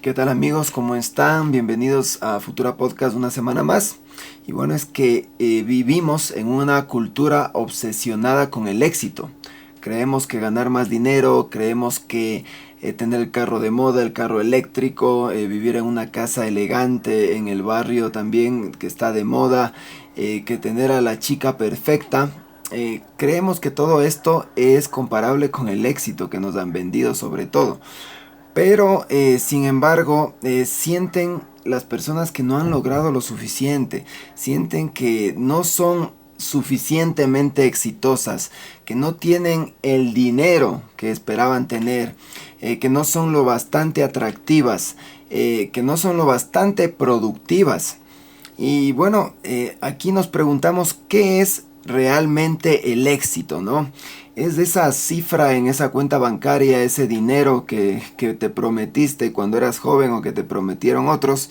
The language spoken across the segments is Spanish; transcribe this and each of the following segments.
¿Qué tal amigos? ¿Cómo están? Bienvenidos a Futura Podcast una semana más. Y bueno, es que vivimos en una cultura obsesionada con el éxito. Creemos que ganar más dinero, creemos que tener el carro de moda, el carro eléctrico, vivir en una casa elegante, en el barrio también que está de moda, que tener a la chica perfecta. Creemos que todo esto es comparable con el éxito que nos han vendido sobre todo. Pero, sin embargo, sienten las personas que no han logrado lo suficiente, sienten que no son suficientemente exitosas, que no tienen el dinero que esperaban tener, que no son lo bastante atractivas, que no son lo bastante productivas. Y bueno, aquí nos preguntamos qué es realmente el éxito, ¿no? Es de esa cifra en esa cuenta bancaria, ese dinero que te prometiste cuando eras joven o que te prometieron otros,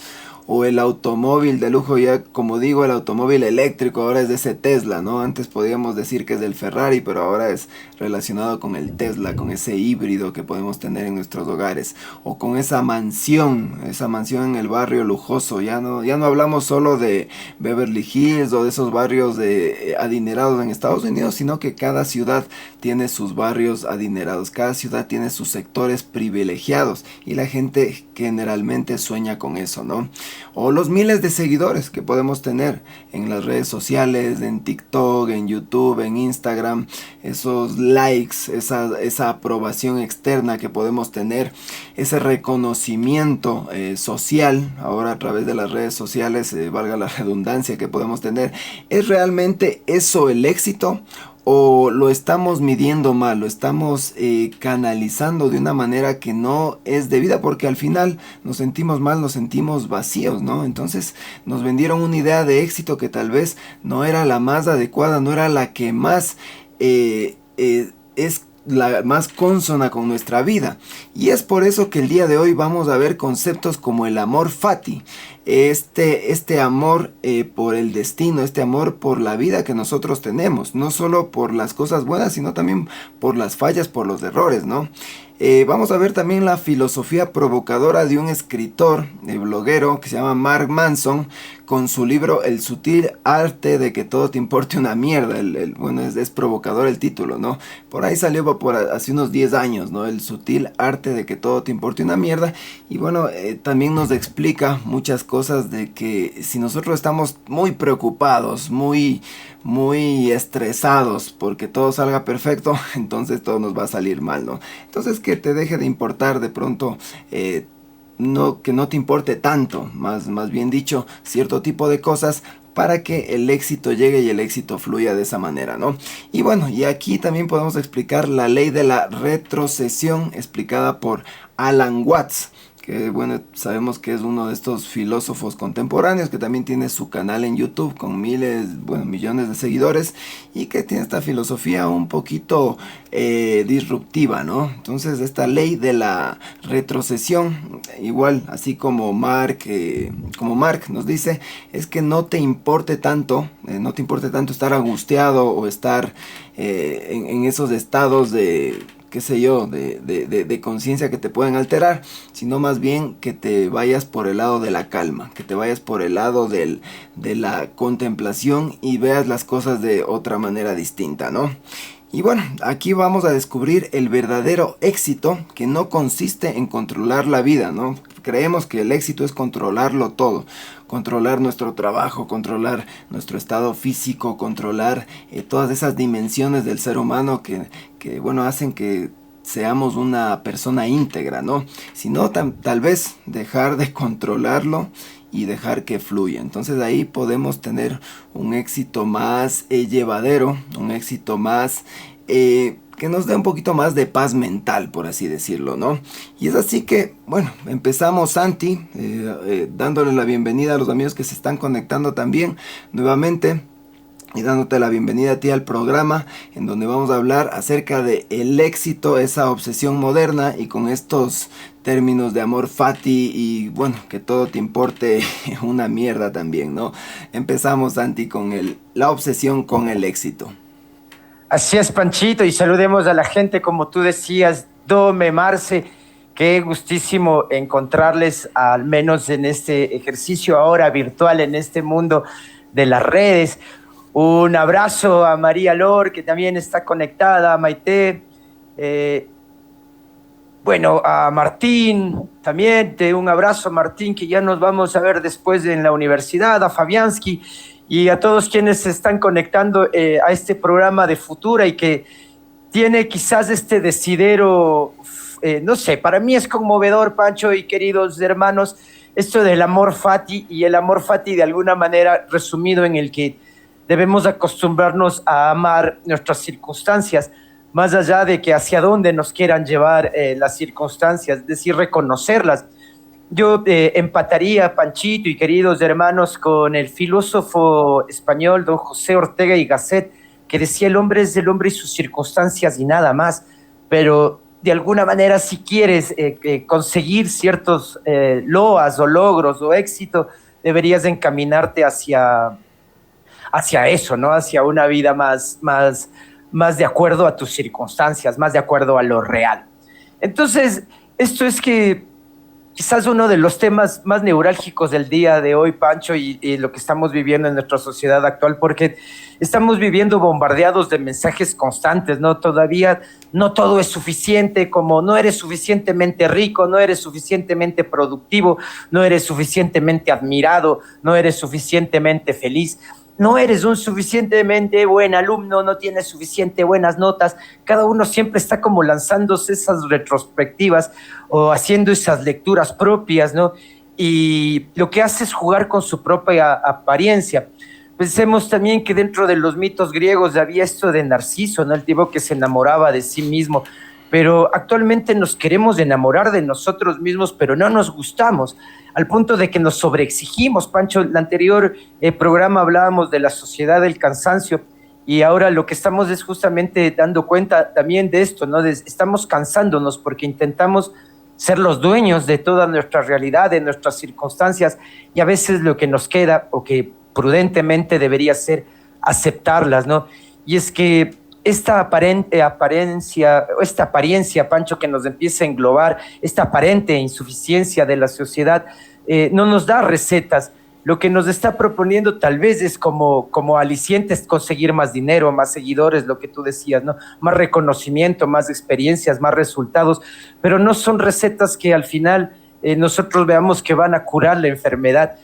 o el automóvil de lujo, ya como digo, el automóvil eléctrico ahora es de ese Tesla, ¿no? Antes podíamos decir que es del Ferrari, pero ahora es relacionado con el Tesla, con ese híbrido que podemos tener en nuestros hogares, o con esa mansión en el barrio lujoso. Ya no hablamos solo de Beverly Hills o de esos barrios de adinerados en Estados Unidos, sino que cada ciudad tiene sus barrios adinerados, cada ciudad tiene sus sectores privilegiados y la gente generalmente sueña con eso, ¿no? O los miles de seguidores que podemos tener en las redes sociales, en TikTok, en YouTube, en Instagram, esos likes, esa aprobación externa que podemos tener, ese reconocimiento social, ahora a través de las redes sociales, valga la redundancia que podemos tener. ¿Es realmente eso el éxito? ¿O lo estamos midiendo mal, lo estamos canalizando de una manera que no es debida? Porque al final nos sentimos mal, nos sentimos vacíos, ¿no? Entonces nos vendieron una idea de éxito que tal vez no era la más adecuada, no era la que más es la más consona con nuestra vida. Y es por eso que el día de hoy vamos a ver conceptos como el amor fati, este amor por el destino, este amor por la vida que nosotros tenemos, no solo por las cosas buenas, sino también por las fallas, por los errores, ¿no? Vamos a ver también la filosofía provocadora de un escritor, bloguero, que se llama Mark Manson, con su libro El sutil arte de que todo te importe una mierda. Bueno, es provocador el título, ¿no? Por ahí salió por hace unos 10 años, ¿no? El sutil arte de que todo te importe una mierda. Y bueno, también nos explica muchas cosas de que si nosotros estamos muy preocupados, muy estresados porque todo salga perfecto, entonces todo nos va a salir mal, ¿no? Entonces que te deje de importar de pronto, no, que no te importe tanto, más bien dicho, cierto tipo de cosas para que el éxito llegue y el éxito fluya de esa manera, ¿no? Y bueno, y aquí también podemos explicar la ley de la retrocesión explicada por Alan Watts, que bueno, sabemos que es uno de estos filósofos contemporáneos que también tiene su canal en YouTube con millones de seguidores y que tiene esta filosofía un poquito disruptiva, ¿no? Entonces esta ley de la retrocesión, igual así como Mark nos dice, es que no te importe tanto estar angustiado o estar en esos estados de qué sé yo, de conciencia que te pueden alterar, sino más bien que te vayas por el lado de la calma, que te vayas por el lado de la contemplación y veas las cosas de otra manera distinta, ¿no? Y bueno, aquí vamos a descubrir el verdadero éxito, que no consiste en controlar la vida, ¿no? Creemos que el éxito es controlarlo todo, controlar nuestro trabajo, controlar nuestro estado físico, controlar todas esas dimensiones del ser humano que bueno, hacen que seamos una persona íntegra, ¿no? Sino tal vez dejar de controlarlo y dejar que fluya. Entonces ahí podemos tener un éxito más llevadero, un éxito más que nos dé un poquito más de paz mental, por así decirlo, ¿no? Y es así que, bueno, empezamos, Santi, dándole la bienvenida a los amigos que se están conectando también nuevamente. Y dándote la bienvenida a ti al programa, en donde vamos a hablar acerca de el éxito, esa obsesión moderna, y con estos términos de amor fati y bueno, que todo te importe una mierda también, ¿no? Empezamos, Santi, con la obsesión con el éxito. Así es, Panchito, y saludemos a la gente, como tú decías, Dome, Marce, Qué gustísimo encontrarles, al menos en este ejercicio ahora virtual, en este mundo de las redes. Un abrazo a María Lor, que también está conectada, a Maite, eh, bueno, a Martín, también un abrazo a Martín, que ya nos vamos a ver después en la universidad, a Fabiansky y a todos quienes se están conectando a este programa de Futura y que tiene quizás este desidero, no sé, para mí es conmovedor, Pancho y queridos hermanos, esto del amor fati y el amor fati de alguna manera resumido en el que debemos acostumbrarnos a amar nuestras circunstancias, más allá de que hacia dónde nos quieran llevar las circunstancias, es decir, reconocerlas. Yo empataría, Panchito y queridos hermanos, con el filósofo español don José Ortega y Gasset, que decía: el hombre es el hombre y sus circunstancias y nada más, pero de alguna manera si quieres conseguir ciertos loas o logros o éxito, deberías encaminarte hacia eso, ¿no? Hacia una vida más de acuerdo a tus circunstancias, más de acuerdo a lo real. Entonces, esto es que quizás uno de los temas más neurálgicos del día de hoy, Pancho, y lo que estamos viviendo en nuestra sociedad actual, porque estamos viviendo bombardeados de mensajes constantes, ¿no? Todavía no todo es suficiente, como no eres suficientemente rico, no eres suficientemente productivo, no eres suficientemente admirado, no eres suficientemente feliz. No eres un suficientemente buen alumno, no tienes suficiente buenas notas. Cada uno siempre está como lanzándose esas retrospectivas o haciendo esas lecturas propias, ¿no? Y lo que hace es jugar con su propia apariencia. Pensemos también que dentro de los mitos griegos había esto de Narciso, ¿no? El tipo que se enamoraba de sí mismo. Pero actualmente nos queremos enamorar de nosotros mismos, pero no nos gustamos, al punto de que nos sobreexigimos. Pancho, en el anterior programa hablábamos de la sociedad del cansancio y ahora lo que estamos es justamente dando cuenta también de esto, ¿no? Estamos cansándonos porque intentamos ser los dueños de toda nuestra realidad, de nuestras circunstancias, y a veces lo que nos queda, o que prudentemente debería ser, aceptarlas, ¿no? Y es que esta apariencia, Pancho, que nos empieza a englobar, esta aparente insuficiencia de la sociedad, no nos da recetas. Lo que nos está proponiendo tal vez es como alicientes conseguir más dinero, más seguidores, lo que tú decías, ¿no? Más reconocimiento, más experiencias, más resultados, pero no son recetas que al final nosotros veamos que van a curar la enfermedad.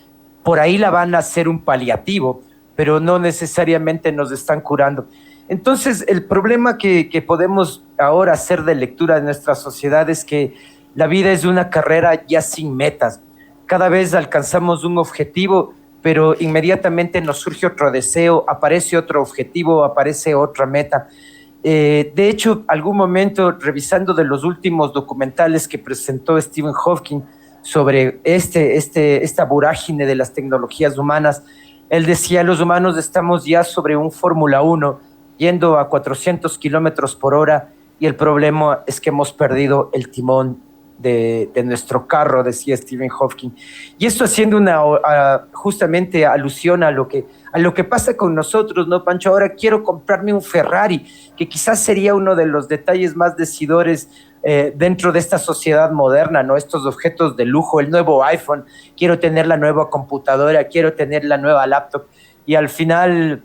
Por ahí la van a hacer un paliativo, pero no necesariamente nos están curando. Entonces, el problema que podemos ahora hacer de lectura de nuestra sociedad es que la vida es una carrera ya sin metas. Cada vez alcanzamos un objetivo, pero inmediatamente nos surge otro deseo, aparece otro objetivo, aparece otra meta. De hecho, algún momento, revisando de los últimos documentales que presentó Stephen Hawking sobre esta vorágine de las tecnologías humanas, él decía: los humanos estamos ya sobre un Fórmula 1, yendo a 400 kilómetros por hora, y el problema es que hemos perdido el timón de nuestro carro, decía Stephen Hawking. Y esto haciendo justamente alusión a lo que pasa con nosotros, ¿no, Pancho? Ahora quiero comprarme un Ferrari, que quizás sería uno de los detalles más decidores dentro de esta sociedad moderna, ¿no? Estos objetos de lujo, el nuevo iPhone, quiero tener la nueva computadora, quiero tener la nueva laptop, y al final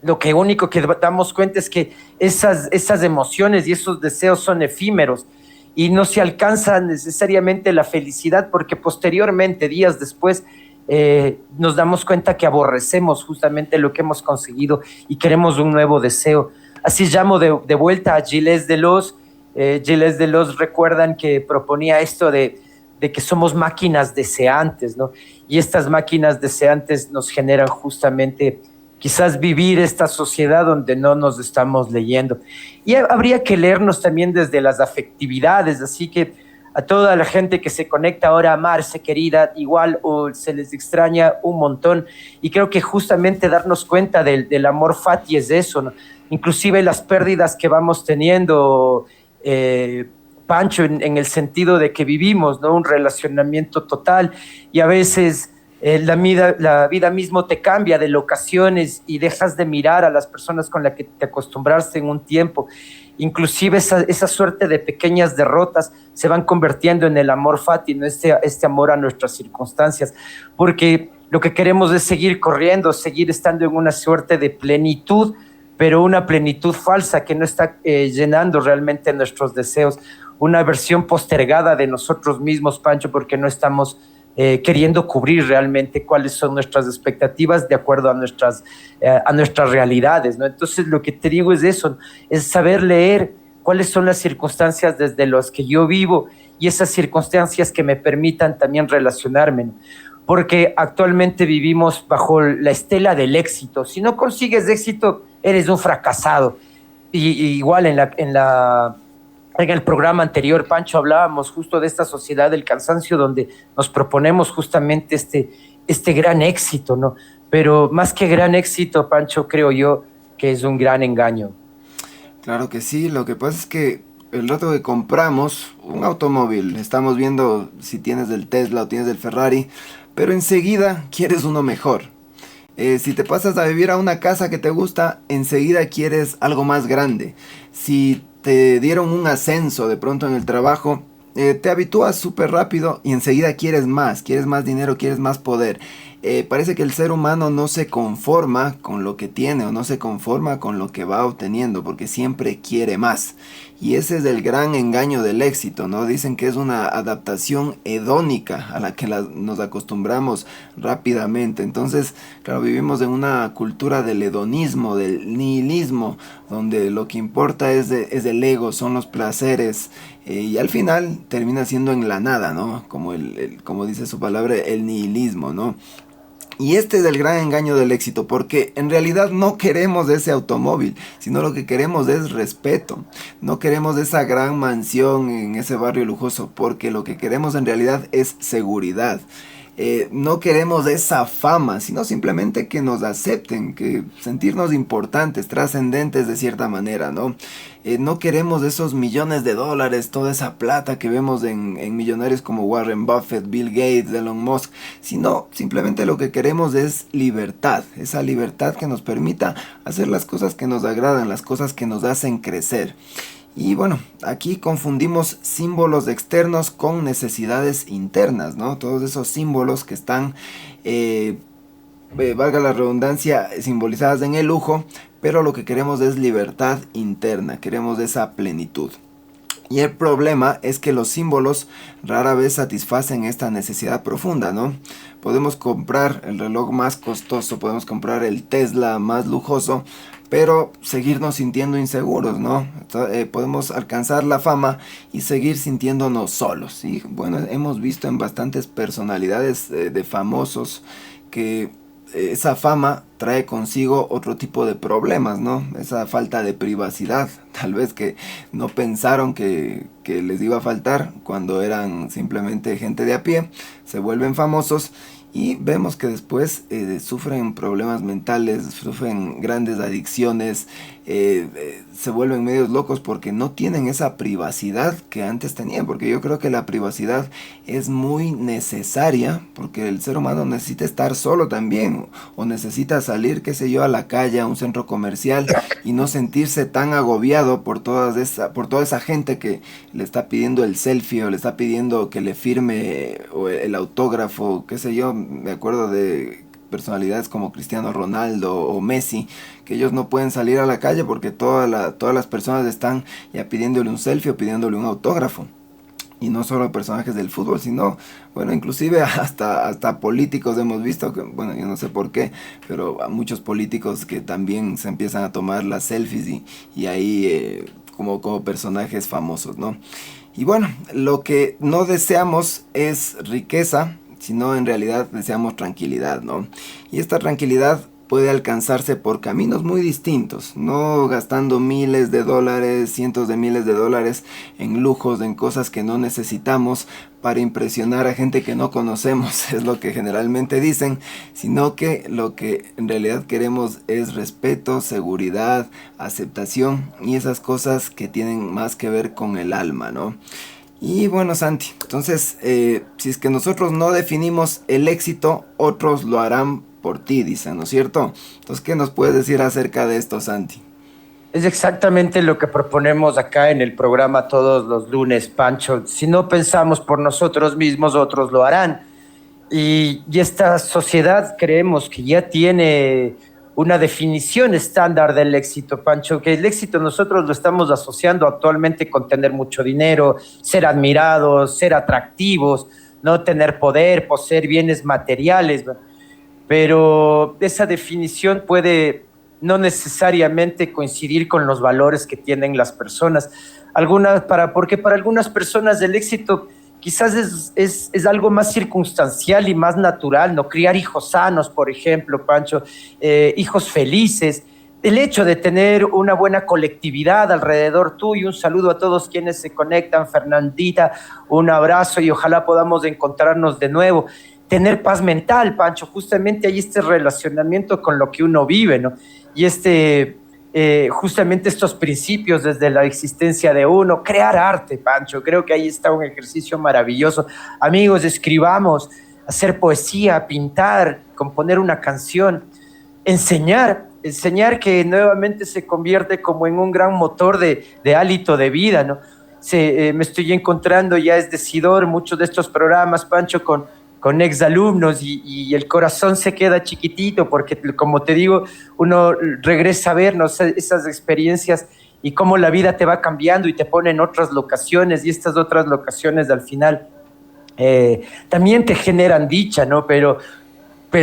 lo único que damos cuenta es que esas emociones y esos deseos son efímeros y no se alcanza necesariamente la felicidad, porque posteriormente, días después, nos damos cuenta que aborrecemos justamente lo que hemos conseguido y queremos un nuevo deseo. Así llamo de vuelta a Gilles Deleuze. Gilles Deleuze, recuerdan que proponía esto de que somos máquinas deseantes, ¿no? Y estas máquinas deseantes nos generan justamente quizás vivir esta sociedad donde no nos estamos leyendo. Y habría que leernos también desde las afectividades, así que a toda la gente que se conecta ahora a amarse, querida, igual o se les extraña un montón, y creo que justamente darnos cuenta del amor fati es eso, ¿no? Inclusive las pérdidas que vamos teniendo, Pancho, en el sentido de que vivimos, ¿no? Un relacionamiento total, y a veces la vida mismo te cambia de locaciones y dejas de mirar a las personas con las que te acostumbraste en un tiempo. inclusive esa suerte de pequeñas derrotas se van convirtiendo en el amor fati, ¿no? Este amor a nuestras circunstancias, porque lo que queremos es seguir corriendo, seguir estando en una suerte de plenitud, pero una plenitud falsa que no está llenando realmente nuestros deseos, una versión postergada de nosotros mismos, Pancho, porque no estamos queriendo cubrir realmente cuáles son nuestras expectativas de acuerdo a nuestras realidades, ¿no? Entonces, lo que te digo es eso, es saber leer cuáles son las circunstancias desde las que yo vivo y esas circunstancias que me permitan también relacionarme, ¿no? Porque actualmente vivimos bajo la estela del éxito. Si no consigues éxito, eres un fracasado. Y igual en el programa anterior, Pancho, hablábamos justo de esta sociedad del cansancio donde nos proponemos justamente este gran éxito, ¿no? Pero más que gran éxito, Pancho, creo yo que es un gran engaño. Claro que sí, lo que pasa es que el rato que compramos un automóvil, estamos viendo si tienes el Tesla o tienes el Ferrari, pero enseguida quieres uno mejor. Si te pasas a vivir a una casa que te gusta, enseguida quieres algo más grande. Si te dieron un ascenso de pronto en el trabajo, te habitúas súper rápido y enseguida quieres más dinero, quieres más poder. Parece que el ser humano no se conforma con lo que tiene o no se conforma con lo que va obteniendo porque siempre quiere más. Y ese es el gran engaño del éxito, ¿no? Dicen que es una adaptación hedónica a la que nos acostumbramos rápidamente. Entonces, claro, vivimos en una cultura del hedonismo, del nihilismo, donde lo que importa es el ego, son los placeres. Y al final termina siendo en la nada, ¿no? Como dice su palabra, el nihilismo, ¿no? Y este es el gran engaño del éxito, porque en realidad no queremos ese automóvil, sino lo que queremos es respeto. No queremos esa gran mansión en ese barrio lujoso, porque lo que queremos en realidad es seguridad. No queremos esa fama, sino simplemente que nos acepten, que sentirnos importantes, trascendentes de cierta manera, ¿no? No queremos esos millones de dólares, toda esa plata que vemos en millonarios como Warren Buffett, Bill Gates, Elon Musk, sino simplemente lo que queremos es libertad, esa libertad que nos permita hacer las cosas que nos agradan, las cosas que nos hacen crecer. Y bueno, aquí confundimos símbolos externos con necesidades internas, ¿no? Todos esos símbolos que están, valga la redundancia, simbolizadas en el lujo, pero lo que queremos es libertad interna, queremos esa plenitud. Y el problema es que los símbolos rara vez satisfacen esta necesidad profunda, ¿no? Podemos comprar el reloj más costoso, podemos comprar el Tesla más lujoso, pero seguirnos sintiendo inseguros, ¿no? Podemos alcanzar la fama y seguir sintiéndonos solos. Y bueno, hemos visto en bastantes personalidades de famosos que esa fama trae consigo otro tipo de problemas, ¿no? Esa falta de privacidad, tal vez que no pensaron que les iba a faltar cuando eran simplemente gente de a pie, se vuelven famosos y vemos que después sufren problemas mentales, sufren grandes adicciones, se vuelven medios locos porque no tienen esa privacidad que antes tenían, porque yo creo que la privacidad es muy necesaria, porque el ser humano necesita estar solo también, o necesita salir, qué sé yo, a la calle, a un centro comercial, y no sentirse tan agobiado por toda esa gente que le está pidiendo el selfie, o le está pidiendo que le firme el autógrafo, qué sé yo. Me acuerdo de personalidades como Cristiano Ronaldo o Messi, que ellos no pueden salir a la calle porque todas las personas están ya pidiéndole un selfie o pidiéndole un autógrafo. Y no solo personajes del fútbol, sino, bueno, inclusive hasta políticos hemos visto, que, bueno, yo no sé por qué, pero a muchos políticos que también se empiezan a tomar las selfies y ahí como personajes famosos, ¿no? Y bueno, lo que no deseamos es riqueza, sino en realidad deseamos tranquilidad, ¿no? Y esta tranquilidad puede alcanzarse por caminos muy distintos, no gastando miles de dólares, cientos de miles de dólares en lujos, en cosas que no necesitamos para impresionar a gente que no conocemos, es lo que generalmente dicen, sino que lo que en realidad queremos es respeto, seguridad, aceptación y esas cosas que tienen más que ver con el alma, ¿no? Y bueno, Santi, entonces, si es que nosotros no definimos el éxito, otros lo harán por ti, dicen, ¿no es cierto? Entonces, ¿qué nos puedes decir acerca de esto, Santi? Es exactamente lo que proponemos acá en el programa todos los lunes, Pancho. Si no pensamos por nosotros mismos, otros lo harán. Y esta sociedad creemos que ya tiene una definición estándar del éxito, Pancho, que el éxito nosotros lo estamos asociando actualmente con tener mucho dinero, ser admirados, ser atractivos, no tener poder, poseer bienes materiales, ¿no? Pero esa definición puede no necesariamente coincidir con los valores que tienen las personas. Porque para algunas personas el éxito quizás es algo más circunstancial y más natural, ¿no? Criar hijos sanos, por ejemplo, Pancho, hijos felices, el hecho de tener una buena colectividad alrededor tuyo. Un saludo a todos quienes se conectan, Fernandita, un abrazo y ojalá podamos encontrarnos de nuevo. Tener paz mental, Pancho, justamente hay este relacionamiento con lo que uno vive, ¿no? Y justamente estos principios desde la existencia de uno, crear arte, Pancho, creo que ahí está un ejercicio maravilloso. Amigos, escribamos, hacer poesía, pintar, componer una canción, enseñar que nuevamente se convierte como en un gran motor de hálito de vida, ¿no? Me estoy encontrando, ya es decidor, muchos de estos programas, Pancho, con exalumnos y el corazón se queda chiquitito porque, como te digo, uno regresa a vernos esas experiencias y cómo la vida te va cambiando y te pone en otras locaciones y estas otras locaciones al final también te generan dicha, ¿no? Pero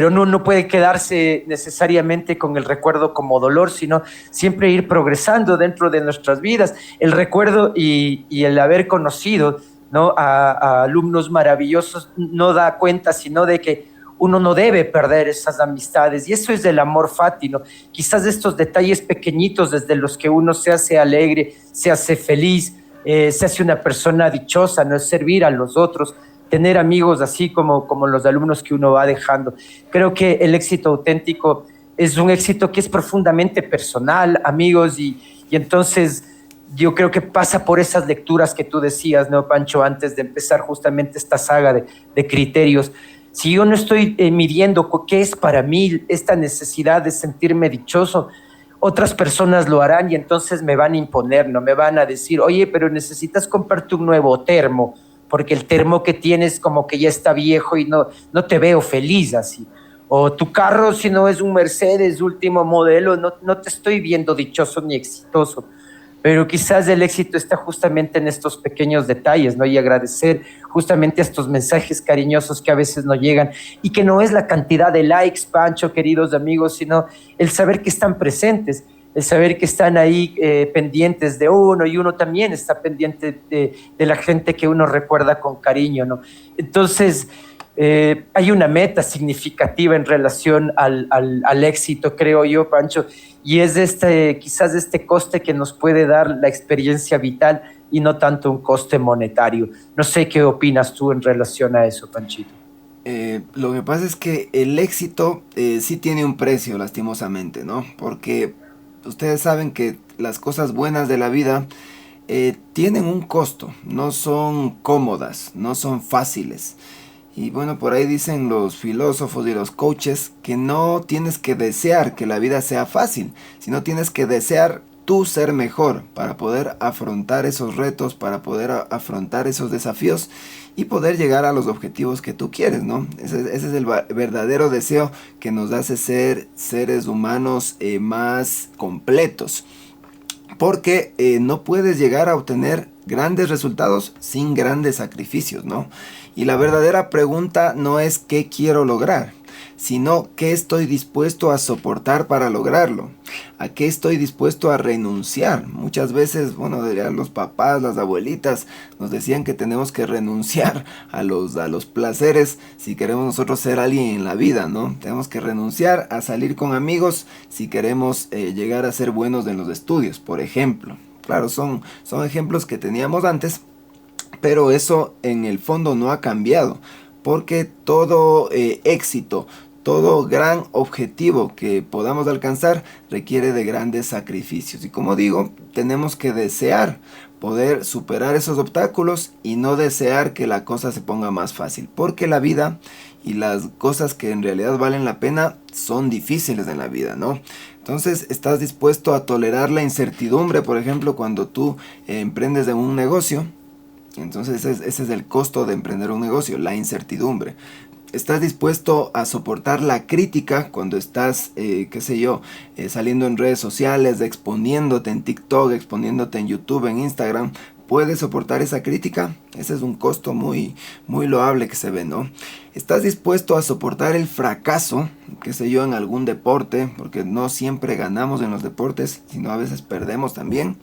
no puede quedarse necesariamente con el recuerdo como dolor, sino siempre ir progresando dentro de nuestras vidas. El recuerdo y el haber conocido, ¿no?, a alumnos maravillosos no da cuenta, sino de que uno no debe perder esas amistades, y eso es el amor fati, ¿no? Quizás estos detalles pequeñitos desde los que uno se hace alegre, se hace feliz, se hace una persona dichosa, ¿no? Es servir a los otros, tener amigos así como los alumnos que uno va dejando. Creo que el éxito auténtico es un éxito que es profundamente personal, amigos, y entonces yo creo que pasa por esas lecturas que tú decías, ¿no, Pancho? Antes de empezar justamente esta saga de criterios. Si yo no estoy midiendo qué es para mí esta necesidad de sentirme dichoso, otras personas lo harán y entonces me van a imponer, ¿no? Me van a decir, oye, pero necesitas comprarte un nuevo termo, porque el termo que tienes como que ya está viejo y no te veo feliz así. O tu carro, si no es un Mercedes último modelo, no te estoy viendo dichoso ni exitoso. Pero quizás el éxito está justamente en estos pequeños detalles, ¿no? Y agradecer justamente estos mensajes cariñosos que a veces nos llegan y que no es la cantidad de likes, Pancho, queridos amigos, sino el saber que están presentes, el saber que están ahí pendientes de uno, y uno también está pendiente de la gente que uno recuerda con cariño, ¿no? Entonces, hay una meta significativa en relación al éxito, creo yo, Pancho, y es quizás este coste que nos puede dar la experiencia vital y no tanto un coste monetario. No sé qué opinas tú en relación a eso, Panchito. Lo que pasa es que el éxito sí tiene un precio, lastimosamente, ¿no? Porque ustedes saben que las cosas buenas de la vida tienen un costo, no son cómodas, no son fáciles. Y bueno, por ahí dicen los filósofos y los coaches que no tienes que desear que la vida sea fácil, sino tienes que desear tú ser mejor para poder afrontar esos retos, para poder afrontar esos desafíos y poder llegar a los objetivos que tú quieres, ¿no? Ese es el verdadero deseo que nos hace ser seres humanos más completos. Porque no puedes llegar a obtener grandes resultados sin grandes sacrificios, ¿no? Y la verdadera pregunta no es qué quiero lograr, sino qué estoy dispuesto a soportar para lograrlo, a qué estoy dispuesto a renunciar. Muchas veces, bueno, los papás, las abuelitas nos decían que tenemos que renunciar a los placeres si queremos nosotros ser alguien en la vida, ¿no? Tenemos que renunciar a salir con amigos si queremos llegar a ser buenos en los estudios, por ejemplo. Claro, son ejemplos que teníamos antes, pero eso en el fondo no ha cambiado, porque todo éxito, todo gran objetivo que podamos alcanzar requiere de grandes sacrificios. Y como digo, tenemos que desear poder superar esos obstáculos y no desear que la cosa se ponga más fácil, porque la vida y las cosas que en realidad valen la pena son difíciles en la vida, ¿no? Entonces, ¿estás dispuesto a tolerar la incertidumbre, por ejemplo, cuando tú emprendes en un negocio? Entonces, ese es el costo de emprender un negocio, la incertidumbre. ¿Estás dispuesto a soportar la crítica cuando estás, saliendo en redes sociales, exponiéndote en TikTok, exponiéndote en YouTube, en Instagram? ¿Puedes soportar esa crítica? Ese es un costo muy, muy loable que se ve, ¿no? ¿Estás dispuesto a soportar el fracaso, en algún deporte? Porque no siempre ganamos en los deportes, sino a veces perdemos también.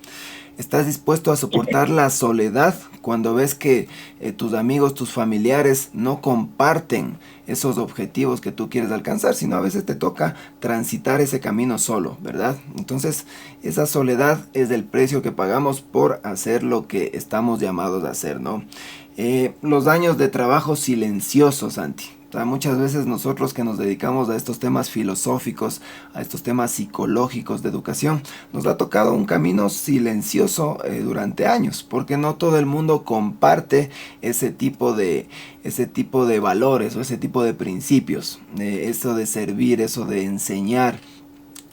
¿Estás dispuesto a soportar la soledad cuando ves que tus amigos, tus familiares no comparten esos objetivos que tú quieres alcanzar, sino a veces te toca transitar ese camino solo, ¿verdad? Entonces, esa soledad es el precio que pagamos por hacer lo que estamos llamados a hacer, ¿no? Los años de trabajo silencioso, Santi. O sea, muchas veces nosotros que nos dedicamos a estos temas filosóficos, a estos temas psicológicos de educación, nos ha tocado un camino silencioso durante años, porque no todo el mundo comparte ese tipo de valores o ese tipo de principios, eso de servir, eso de enseñar.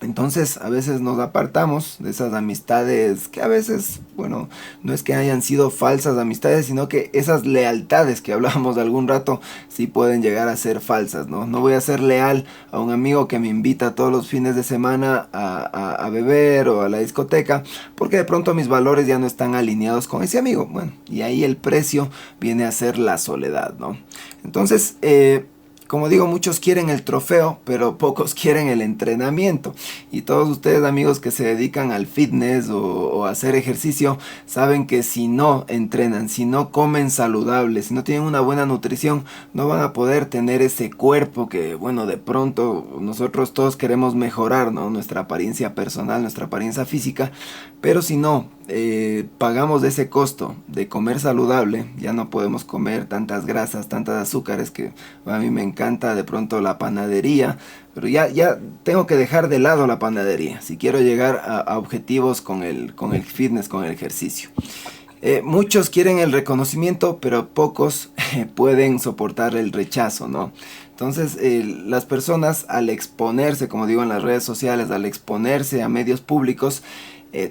Entonces a veces nos apartamos de esas amistades que a veces, bueno, no es que hayan sido falsas amistades, sino que esas lealtades que hablábamos algún rato sí pueden llegar a ser falsas, ¿no? No voy a ser leal a un amigo que me invita todos los fines de semana a beber o a la discoteca, porque de pronto mis valores ya no están alineados con ese amigo. Bueno, y ahí el precio viene a ser la soledad, ¿no? Entonces, como digo, muchos quieren el trofeo, pero pocos quieren el entrenamiento. Y todos ustedes, amigos que se dedican al fitness o a hacer ejercicio, saben que si no entrenan, si no comen saludable, si no tienen una buena nutrición, no van a poder tener ese cuerpo que, bueno, de pronto nosotros todos queremos mejorar, ¿no? Nuestra apariencia personal, nuestra apariencia física. Pero si no pagamos ese costo de comer saludable, ya no podemos comer tantas grasas, tantas azúcares, que a mí me encanta de pronto la panadería, pero ya tengo que dejar de lado la panadería si quiero llegar a objetivos con el fitness, con el ejercicio. Muchos quieren el reconocimiento, pero pocos pueden soportar el rechazo, ¿no? Entonces, las personas al exponerse, como digo, en las redes sociales, al exponerse a medios públicos,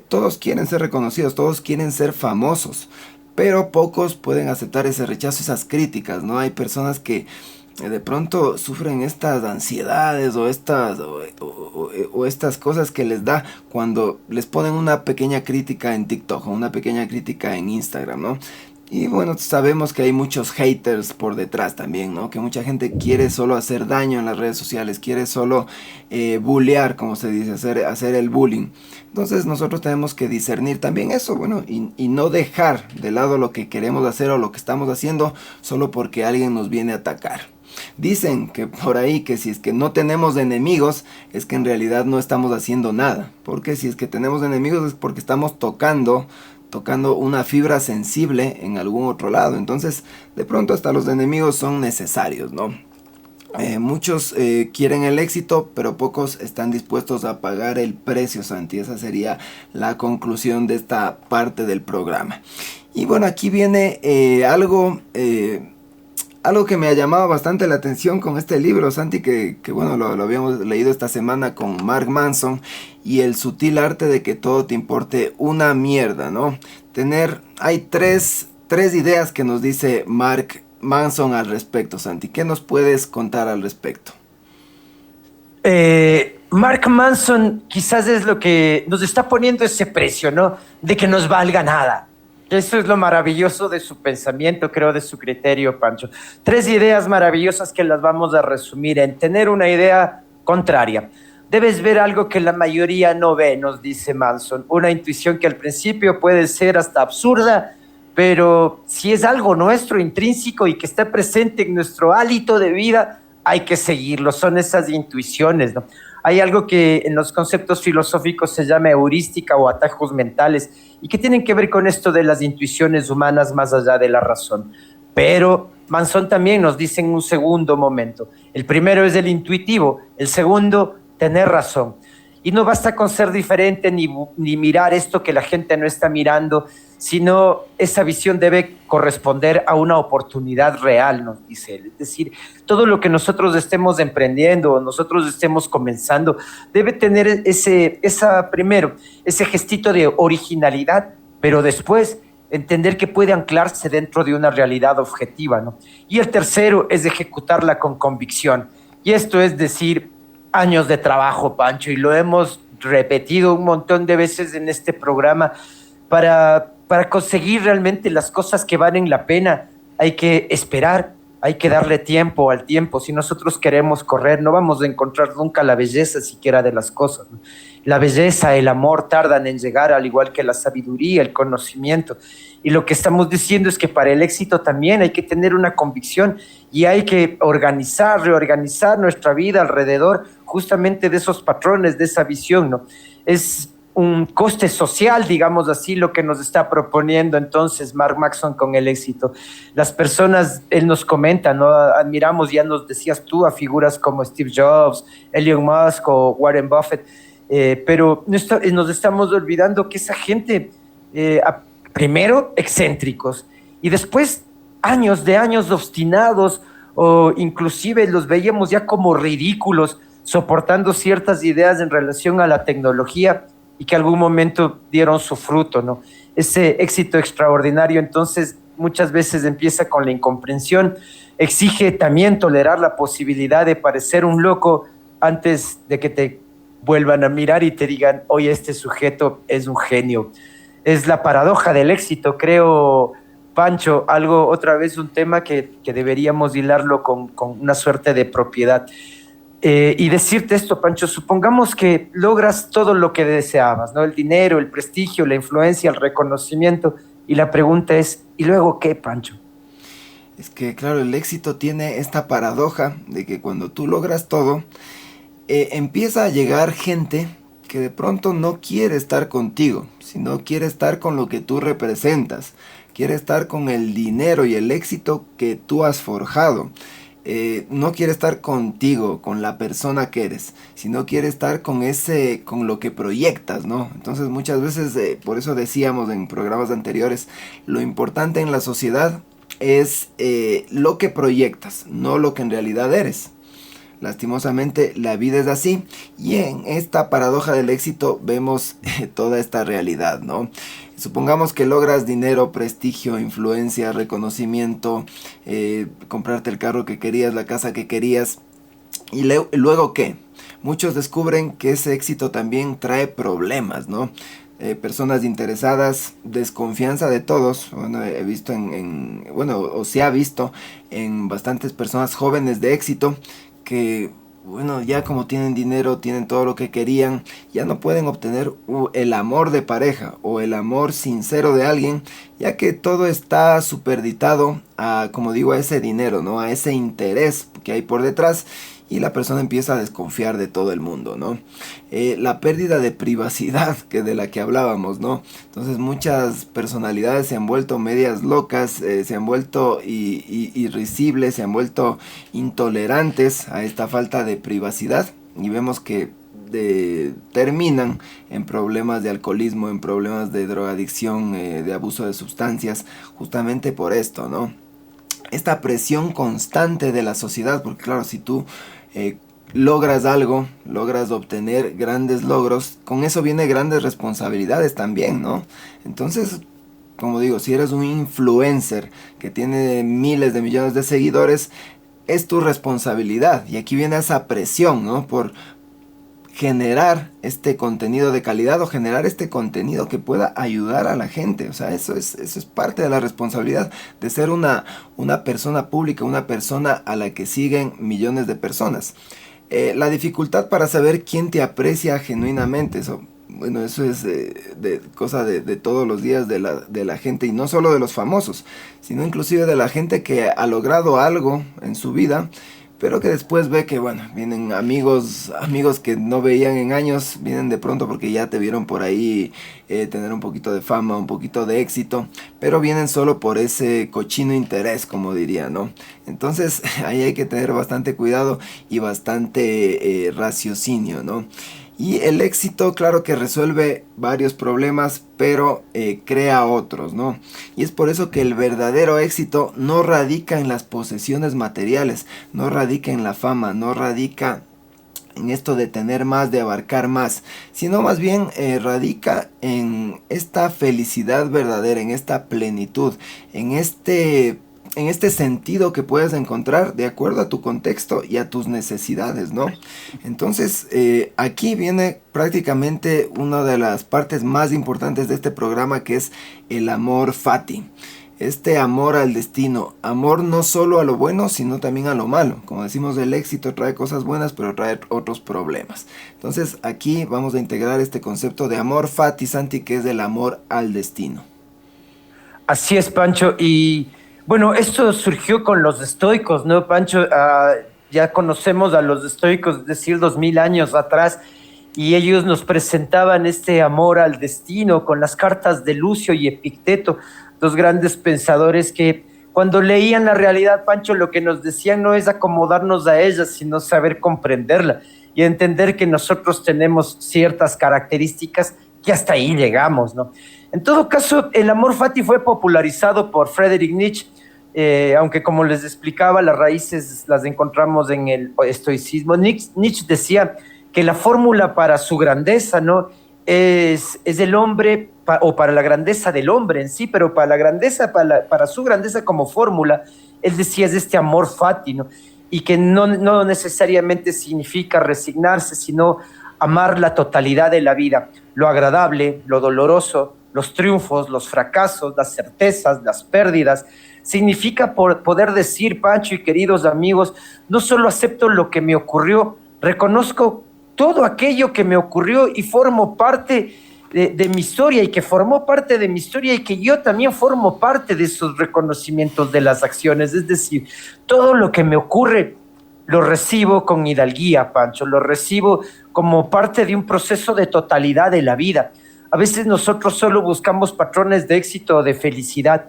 todos quieren ser reconocidos, todos quieren ser famosos, pero pocos pueden aceptar ese rechazo, esas críticas, ¿no? Hay personas que de pronto sufren estas ansiedades o estas cosas que les da cuando les ponen una pequeña crítica en TikTok o una pequeña crítica en Instagram, ¿no? Y bueno, sabemos que hay muchos haters por detrás también, ¿no? Que mucha gente quiere solo hacer daño en las redes sociales, quiere solo bullear, como se dice, hacer el bullying. Entonces nosotros tenemos que discernir también eso, bueno, y no dejar de lado lo que queremos hacer o lo que estamos haciendo solo porque alguien nos viene a atacar. Dicen que por ahí que si es que no tenemos enemigos es que en realidad no estamos haciendo nada, porque si es que tenemos enemigos es porque estamos tocando una fibra sensible en algún otro lado. Entonces de pronto hasta los enemigos son necesarios, ¿no? Muchos quieren el éxito, pero pocos están dispuestos a pagar el precio, Santi. Esa sería la conclusión de esta parte del programa. Y bueno, aquí viene algo que me ha llamado bastante la atención con este libro, Santi, que bueno, lo habíamos leído esta semana con Mark Manson, y el sutil arte de que todo te importe una mierda, ¿no? Hay tres ideas que nos dice Mark Manson al respecto, Santi. ¿Qué nos puedes contar al respecto? Mark Manson quizás es lo que nos está poniendo ese precio, ¿no? De que nos valga nada. Eso es lo maravilloso de su pensamiento, creo, de su criterio, Pancho. 3 ideas maravillosas que las vamos a resumir en tener una idea contraria. Debes ver algo que la mayoría no ve, nos dice Manson. Una intuición que al principio puede ser hasta absurda, pero si es algo nuestro, intrínseco y que está presente en nuestro hálito de vida, hay que seguirlo. Son esas intuiciones, ¿no? Hay algo que en los conceptos filosóficos se llama heurística o atajos mentales y que tienen que ver con esto de las intuiciones humanas más allá de la razón. Pero Manson también nos dice en un segundo momento. El primero es el intuitivo, el segundo, tener razón. Y no basta con ser diferente ni mirar esto que la gente no está mirando sino esa visión debe corresponder a una oportunidad real, nos dice él. Es decir, todo lo que nosotros estemos emprendiendo o nosotros estemos comenzando debe tener primero, ese gestito de originalidad, pero después entender que puede anclarse dentro de una realidad objetiva, ¿no? Y el tercero es ejecutarla con convicción. Y esto es decir, años de trabajo, Pancho, y lo hemos repetido un montón de veces en este programa. Para conseguir realmente las cosas que valen la pena, hay que esperar, hay que darle tiempo al tiempo. Si nosotros queremos correr, no vamos a encontrar nunca la belleza siquiera de las cosas, ¿no? La belleza, el amor tardan en llegar, al igual que la sabiduría, el conocimiento. Y lo que estamos diciendo es que para el éxito también hay que tener una convicción y hay que reorganizar nuestra vida alrededor justamente de esos patrones, de esa visión, ¿no? Es un coste social, digamos así, lo que nos está proponiendo entonces Mark Manson con el éxito. Las personas, él nos comenta, ¿no? Admiramos, ya nos decías tú, a figuras como Steve Jobs, Elon Musk o Warren Buffett, pero nos estamos olvidando que esa gente, primero excéntricos y después años obstinados, o inclusive los veíamos ya como ridículos, soportando ciertas ideas en relación a la tecnología, y que algún momento dieron su fruto, ¿no? Ese éxito extraordinario, entonces, muchas veces empieza con la incomprensión, exige también tolerar la posibilidad de parecer un loco antes de que te vuelvan a mirar y te digan, oye, este sujeto es un genio. Es la paradoja del éxito, creo, Pancho, otra vez un tema que deberíamos hilarlo con una suerte de propiedad. Y decirte esto, Pancho, supongamos que logras todo lo que deseabas, ¿no? El dinero, el prestigio, la influencia, el reconocimiento. Y la pregunta es, ¿y luego qué, Pancho? Es que, claro, el éxito tiene esta paradoja de que cuando tú logras todo, empieza a llegar gente que de pronto no quiere estar contigo, sino quiere estar con lo que tú representas, quiere estar con el dinero y el éxito que tú has forjado. No quiere estar contigo, con la persona que eres, sino quiere estar con lo que proyectas, ¿no? Entonces muchas veces, por eso decíamos en programas anteriores, lo importante en la sociedad es lo que proyectas, no lo que en realidad eres. Lastimosamente la vida es así, y en esta paradoja del éxito vemos toda esta realidad, ¿no? Supongamos que logras dinero, prestigio, influencia, reconocimiento, comprarte el carro que querías, la casa que querías. ¿Y luego qué? Muchos descubren que ese éxito también trae problemas, ¿no? Personas interesadas, desconfianza de todos. Bueno, he visto o se ha visto en bastantes personas jóvenes de éxito que, bueno, ya como tienen dinero, tienen todo lo que querían, ya no pueden obtener el amor de pareja o el amor sincero de alguien, ya que todo está superditado a, como digo, a ese dinero, ¿no? A ese interés que hay por detrás, y la persona empieza a desconfiar de todo el mundo, ¿no? La pérdida de privacidad de la que hablábamos, ¿no? Entonces muchas personalidades se han vuelto medias locas, se han vuelto irrisibles, se han vuelto intolerantes a esta falta de privacidad, y vemos que terminan en problemas de alcoholismo, en problemas de drogadicción, de abuso de sustancias, justamente por esto, ¿no? Esta presión constante de la sociedad, porque claro, si tú logras algo, logras obtener grandes logros, con eso viene grandes responsabilidades también, ¿no? Entonces, como digo, si eres un influencer que tiene miles de millones de seguidores, es tu responsabilidad, y aquí viene esa presión, ¿no? Por generar este contenido de calidad, o generar este contenido que pueda ayudar a la gente. O sea, eso es parte de la responsabilidad de ser una persona pública, una persona a la que siguen millones de personas. La dificultad para saber quién te aprecia genuinamente, eso es cosa de todos los días de la gente, y no solo de los famosos, sino inclusive de la gente que ha logrado algo en su vida, pero que después ve que, bueno, vienen amigos que no veían en años, vienen de pronto porque ya te vieron por ahí tener un poquito de fama, un poquito de éxito, pero vienen solo por ese cochino interés, como diría, ¿no? Entonces ahí hay que tener bastante cuidado y bastante raciocinio, ¿no? Y el éxito, claro que resuelve varios problemas, pero crea otros, ¿no? Y es por eso que el verdadero éxito no radica en las posesiones materiales, no radica en la fama, no radica en esto de tener más, de abarcar más, sino más bien radica en esta felicidad verdadera, en esta plenitud, en este sentido que puedes encontrar de acuerdo a tu contexto y a tus necesidades, ¿no? Entonces, aquí viene prácticamente una de las partes más importantes de este programa, que es el amor fati. Este amor al destino, amor no solo a lo bueno, sino también a lo malo. Como decimos, el éxito trae cosas buenas, pero trae otros problemas. Entonces, aquí vamos a integrar este concepto de amor fati, Santi, que es el amor al destino. Así es, Pancho. Y bueno, esto surgió con los estoicos, ¿no, Pancho? Ya conocemos a los estoicos, es decir, 2000 años atrás, y ellos nos presentaban este amor al destino con las cartas de Lucio y Epicteto, dos grandes pensadores que cuando leían la realidad, Pancho, lo que nos decían no es acomodarnos a ella, sino saber comprenderla y entender que nosotros tenemos ciertas características que hasta ahí llegamos, ¿no? En todo caso, el amor fati fue popularizado por Friedrich Nietzsche, aunque como les explicaba, las raíces las encontramos en el estoicismo. Nietzsche decía que la fórmula para su grandeza, ¿no?, es el hombre, o para la grandeza del hombre en sí, pero para la grandeza, para su grandeza como fórmula, él decía es este amor fati, ¿no? Y que no necesariamente significa resignarse, sino amar la totalidad de la vida, lo agradable, lo doloroso, los triunfos, los fracasos, las certezas, las pérdidas. Significa poder decir, Pancho y queridos amigos, no solo acepto lo que me ocurrió, reconozco todo aquello que me ocurrió y formo parte de mi historia, y que formó parte de mi historia, y que yo también formo parte de esos reconocimientos de las acciones. Es decir, todo lo que me ocurre lo recibo con hidalguía, Pancho, lo recibo como parte de un proceso de totalidad de la vida. A veces nosotros solo buscamos patrones de éxito o de felicidad,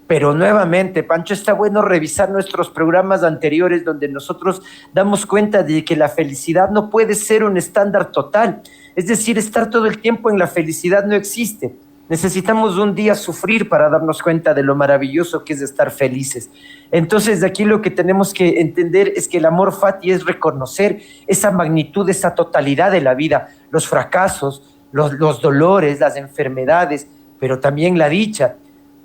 pero nuevamente, Pancho, está bueno revisar nuestros programas anteriores donde nosotros damos cuenta de que la felicidad no puede ser un estándar total. Es decir, estar todo el tiempo en la felicidad no existe. Necesitamos un día sufrir para darnos cuenta de lo maravilloso que es estar felices. Entonces, de aquí lo que tenemos que entender es que el amor fati es reconocer esa magnitud, esa totalidad de la vida, los fracasos, los dolores, las enfermedades, pero también la dicha.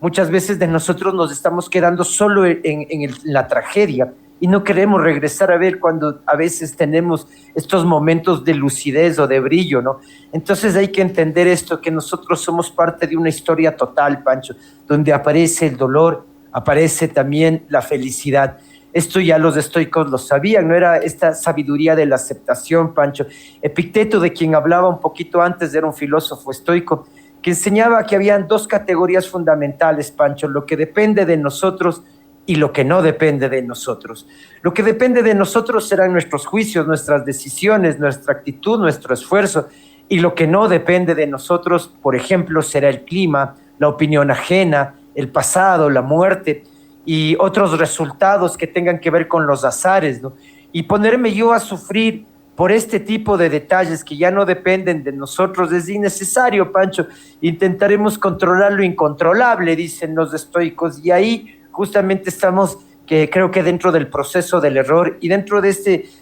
Muchas veces de nosotros nos estamos quedando solo en la tragedia y no queremos regresar a ver cuando a veces tenemos estos momentos de lucidez o de brillo, ¿no? Entonces hay que entender esto, que nosotros somos parte de una historia total, Pancho, donde aparece el dolor, aparece también la felicidad. Esto ya los estoicos lo sabían, no era esta sabiduría de la aceptación, Pancho. Epicteto, de quien hablaba un poquito antes, era un filósofo estoico que enseñaba que habían dos categorías fundamentales, Pancho: lo que depende de nosotros y lo que no depende de nosotros. Lo que depende de nosotros serán nuestros juicios, nuestras decisiones, nuestra actitud, nuestro esfuerzo, y lo que no depende de nosotros, por ejemplo, será el clima, la opinión ajena, el pasado, la muerte y otros resultados que tengan que ver con los azares, ¿no? Y ponerme yo a sufrir por este tipo de detalles que ya no dependen de nosotros es innecesario, Pancho. Intentaremos controlar lo incontrolable, dicen los estoicos, y ahí justamente estamos, que creo que dentro del proceso del error y dentro de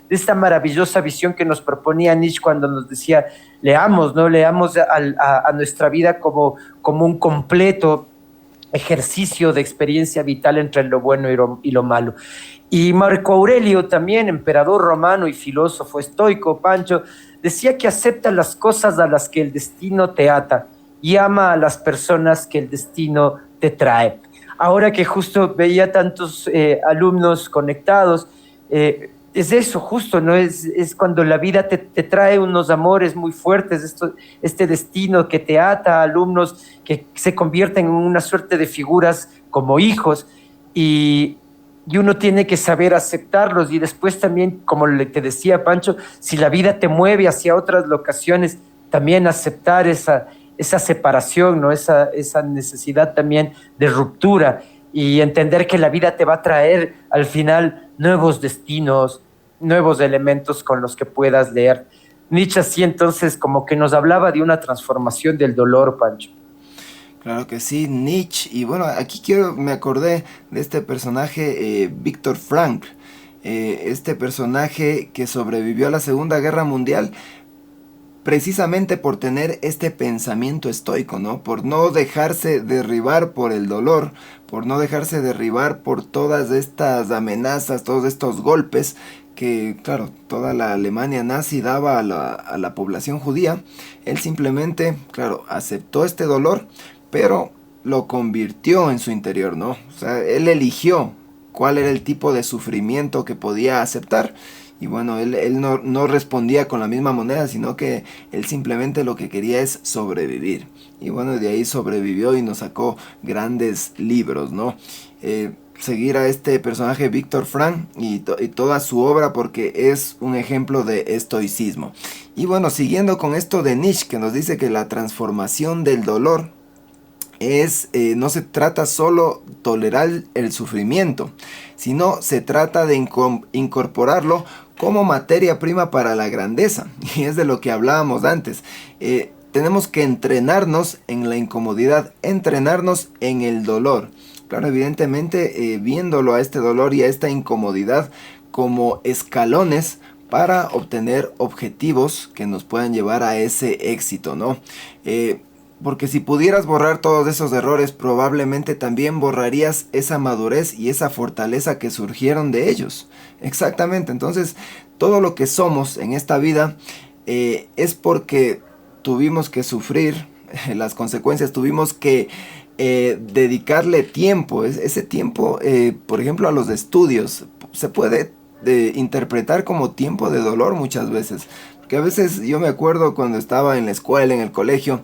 esta maravillosa visión que nos proponía Nietzsche cuando nos decía, leamos, ¿no? Leamos a nuestra vida como un completo ejercicio de experiencia vital entre lo bueno y lo malo. Y Marco Aurelio, también emperador romano y filósofo estoico, Pancho, decía que acepta las cosas a las que el destino te ata y ama a las personas que el destino te trae. Ahora que justo veía tantos alumnos conectados, es eso justo, ¿no? Es cuando la vida te trae unos amores muy fuertes, este destino que te ata a alumnos que se convierten en una suerte de figuras como hijos, y uno tiene que saber aceptarlos. Y después también, como te decía, Pancho, si la vida te mueve hacia otras locaciones, también aceptar esa separación, ¿no? Esa necesidad también de ruptura, y entender que la vida te va a traer al final nuevos destinos, nuevos elementos con los que puedas leer. Nietzsche así entonces como que nos hablaba de una transformación del dolor, Pancho. Claro que sí, Nietzsche. Y bueno, aquí me acordé de este personaje, Víctor Frank. Este personaje que sobrevivió a la Segunda Guerra Mundial precisamente por tener este pensamiento estoico, ¿no? Por no dejarse derribar por el dolor, por no dejarse derribar por todas estas amenazas, todos estos golpes que, claro, toda la Alemania nazi daba a la población judía. Él simplemente, claro, aceptó este dolor, pero lo convirtió en su interior, ¿no? O sea, él eligió cuál era el tipo de sufrimiento que podía aceptar. Y bueno, él no respondía con la misma moneda, sino que él simplemente lo que quería es sobrevivir. Y bueno, de ahí sobrevivió y nos sacó grandes libros, ¿no? Seguir a este personaje Víctor Frank y toda su obra porque es un ejemplo de estoicismo. Y bueno, siguiendo con esto de Nietzsche, que nos dice que la transformación del dolor no se trata solo tolerar el sufrimiento, sino se trata de incorporarlo como materia prima para la grandeza. Y es de lo que hablábamos antes. Tenemos que entrenarnos en la incomodidad, entrenarnos en el dolor. Claro, evidentemente viéndolo a este dolor y a esta incomodidad como escalones para obtener objetivos que nos puedan llevar a ese éxito, ¿no? Porque si pudieras borrar todos esos errores, probablemente también borrarías esa madurez y esa fortaleza que surgieron de ellos. Exactamente, entonces todo lo que somos en esta vida es porque tuvimos que sufrir las consecuencias, tuvimos que dedicarle tiempo. Ese tiempo, por ejemplo, a los estudios, se puede interpretar como tiempo de dolor muchas veces. Porque a veces yo me acuerdo cuando estaba en la escuela, en el colegio,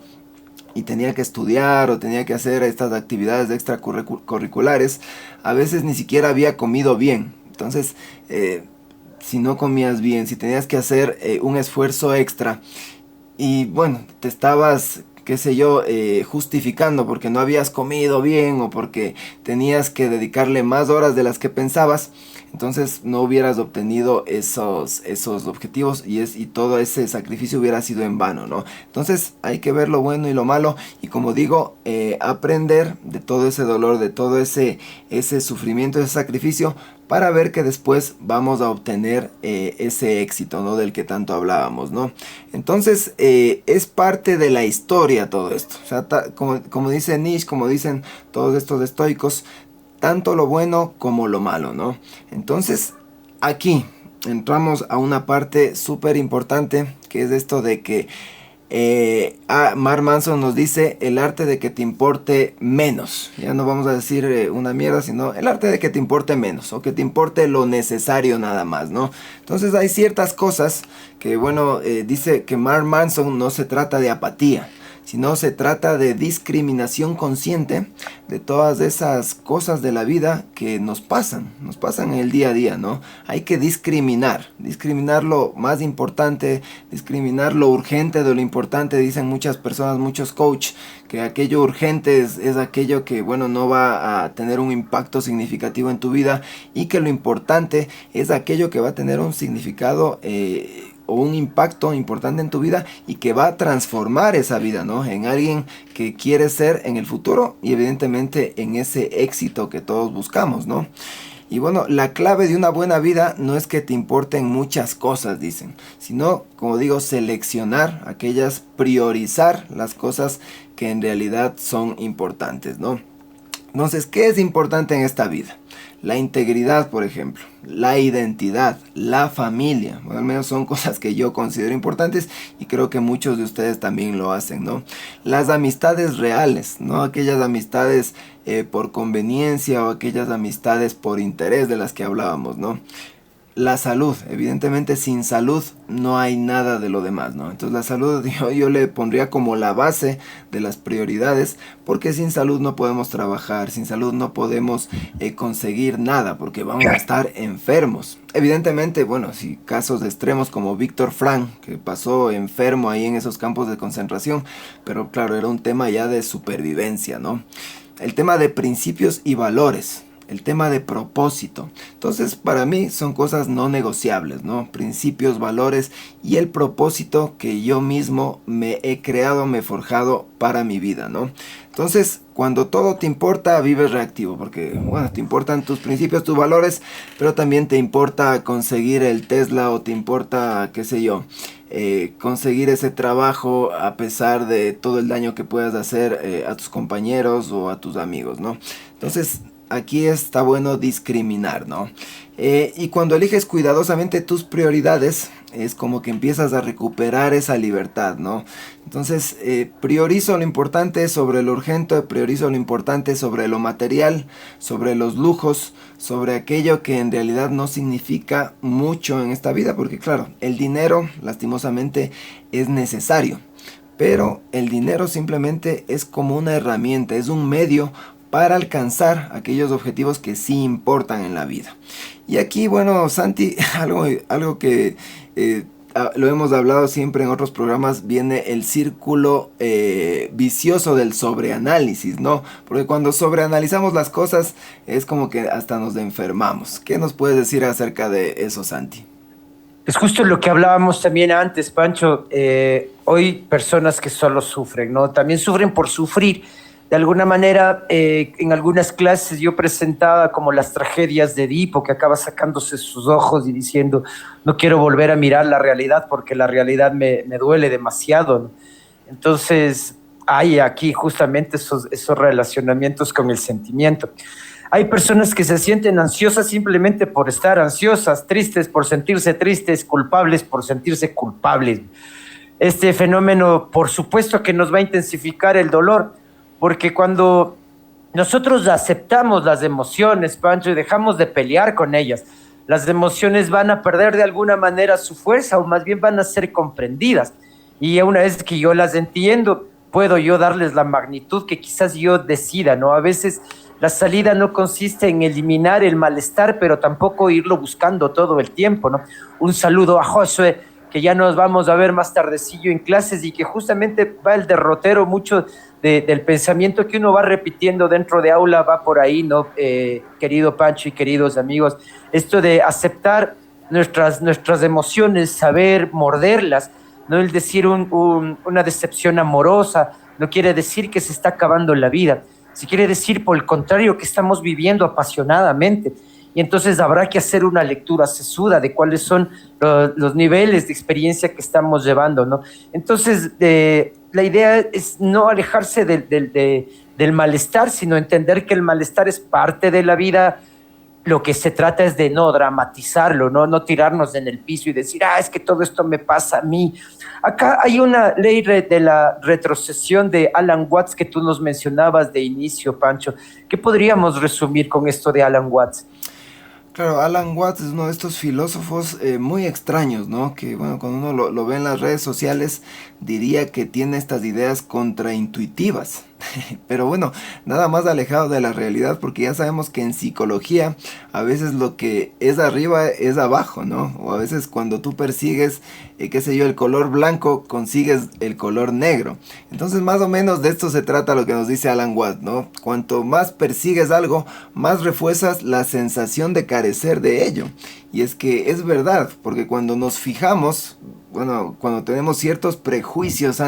y tenía que estudiar o tenía que hacer estas actividades extracurriculares, a veces ni siquiera había comido bien. Entonces, si no comías bien, si tenías que hacer un esfuerzo extra y bueno, te estabas, qué sé yo, justificando porque no habías comido bien o porque tenías que dedicarle más horas de las que pensabas, entonces no hubieras obtenido esos objetivos y todo ese sacrificio hubiera sido en vano, ¿no? Entonces hay que ver lo bueno y lo malo y, como digo, aprender de todo ese dolor, de todo ese sufrimiento, ese sacrificio, para ver que después vamos a obtener ese éxito, ¿no? Del que tanto hablábamos, ¿no? Entonces es parte de la historia todo esto. O sea, como dice Nietzsche, como dicen todos estos estoicos, tanto lo bueno como lo malo, ¿no? Entonces aquí entramos a una parte súper importante, que es esto de que Mark Manson nos dice el arte de que te importe menos. Ya no vamos a decir una mierda, sino el arte de que te importe menos, o que te importe lo necesario nada más, ¿no? Entonces hay ciertas cosas que, bueno, dice que Mark Manson no se trata de apatía, sino se trata de discriminación consciente de todas esas cosas de la vida que nos pasan en el día a día, ¿no? Hay que discriminar lo más importante, discriminar lo urgente de lo importante. Dicen muchas personas, muchos coach, que aquello urgente es aquello que, bueno, no va a tener un impacto significativo en tu vida, y que lo importante es aquello que va a tener un significado o un impacto importante en tu vida y que va a transformar esa vida, ¿no? En alguien que quieres ser en el futuro y evidentemente en ese éxito que todos buscamos, ¿no? Y bueno, la clave de una buena vida no es que te importen muchas cosas, dicen, sino, como digo, seleccionar aquellas, priorizar las cosas que en realidad son importantes, ¿no? Entonces, ¿qué es importante en esta vida? La integridad, por ejemplo, la identidad, la familia. Bueno, al menos son cosas que yo considero importantes y creo que muchos de ustedes también lo hacen, ¿no? Las amistades reales, ¿no? Aquellas amistades por conveniencia o aquellas amistades por interés de las que hablábamos, ¿no? La salud, evidentemente sin salud no hay nada de lo demás, ¿no? Entonces la salud yo le pondría como la base de las prioridades, porque sin salud no podemos trabajar, sin salud no podemos conseguir nada, porque vamos a estar enfermos. Evidentemente, bueno, si casos extremos como Víctor Frank, que pasó enfermo ahí en esos campos de concentración, pero claro, era un tema ya de supervivencia, ¿no? El tema de principios y valores. el tema de propósito. Entonces, para mí son cosas no negociables, ¿no? Principios, valores y el propósito que yo mismo me he creado, me he forjado para mi vida, ¿no? Entonces, cuando todo te importa, vives reactivo, porque, bueno, te importan tus principios, tus valores, pero también te importa conseguir el Tesla o te importa, qué sé yo, conseguir ese trabajo a pesar de todo el daño que puedas hacer a tus compañeros o a tus amigos, ¿no? Entonces, aquí está bueno discriminar, ¿no? Y cuando eliges cuidadosamente tus prioridades, es como que empiezas a recuperar esa libertad, ¿no? Entonces, priorizo lo importante sobre lo urgente, priorizo lo importante sobre lo material, sobre los lujos, sobre aquello que en realidad no significa mucho en esta vida, porque claro, el dinero, lastimosamente, es necesario. Pero el dinero simplemente es como una herramienta, es un medio para alcanzar aquellos objetivos que sí importan en la vida. Y aquí, bueno, Santi, algo que lo hemos hablado siempre en otros programas, viene el círculo vicioso del sobreanálisis, ¿no? Porque cuando sobreanalizamos las cosas es como que hasta nos enfermamos. ¿Qué nos puedes decir acerca de eso, Santi? Es justo lo que hablábamos también antes, Pancho. Hoy personas que solo sufren, ¿no? También sufren por sufrir. De alguna manera, en algunas clases yo presentaba como las tragedias de Edipo, que acaba sacándose sus ojos y diciendo, no quiero volver a mirar la realidad porque la realidad me duele demasiado, ¿no? Entonces, hay aquí justamente esos relacionamientos con el sentimiento. Hay personas que se sienten ansiosas simplemente por estar ansiosas, tristes por sentirse tristes, culpables por sentirse culpables. Este fenómeno, por supuesto que nos va a intensificar el dolor, porque cuando nosotros aceptamos las emociones, Pancho, y dejamos de pelear con ellas, las emociones van a perder de alguna manera su fuerza o más bien van a ser comprendidas. Y una vez que yo las entiendo, puedo yo darles la magnitud que quizás yo decida, ¿no? A veces la salida no consiste en eliminar el malestar, pero tampoco irlo buscando todo el tiempo, ¿no? Un saludo a Josué, que ya nos vamos a ver más tardecillo en clases y que justamente va el derrotero mucho del pensamiento que uno va repitiendo dentro de aula, va por ahí, ¿no? Querido Pancho y queridos amigos, esto de aceptar nuestras emociones, saber morderlas, no el decir una decepción amorosa, no quiere decir que se está acabando la vida, se quiere decir por el contrario que estamos viviendo apasionadamente. Y entonces habrá que hacer una lectura sesuda de cuáles son los niveles de experiencia que estamos llevando, ¿no? Entonces, la idea es no alejarse del malestar, sino entender que el malestar es parte de la vida. Lo que se trata es de no dramatizarlo, no tirarnos en el piso y decir, es que todo esto me pasa a mí. Acá hay una ley de la retrocesión de Alan Watts que tú nos mencionabas de inicio, Pancho. ¿Qué podríamos resumir con esto de Alan Watts? Claro, Alan Watts es uno de estos filósofos muy extraños, ¿no? Que, bueno, cuando uno lo ve en las redes sociales, diría que tiene estas ideas contraintuitivas. Pero bueno, nada más alejado de la realidad, porque ya sabemos que en psicología a veces lo que es arriba es abajo, ¿no? O a veces cuando tú persigues, qué sé yo, el color blanco, consigues el color negro. Entonces más o menos de esto se trata lo que nos dice Alan Watts, ¿no? Cuanto más persigues algo, más refuerzas la sensación de carecer de ello. Y es que es verdad, porque cuando nos fijamos, bueno, cuando tenemos ciertos prejuicios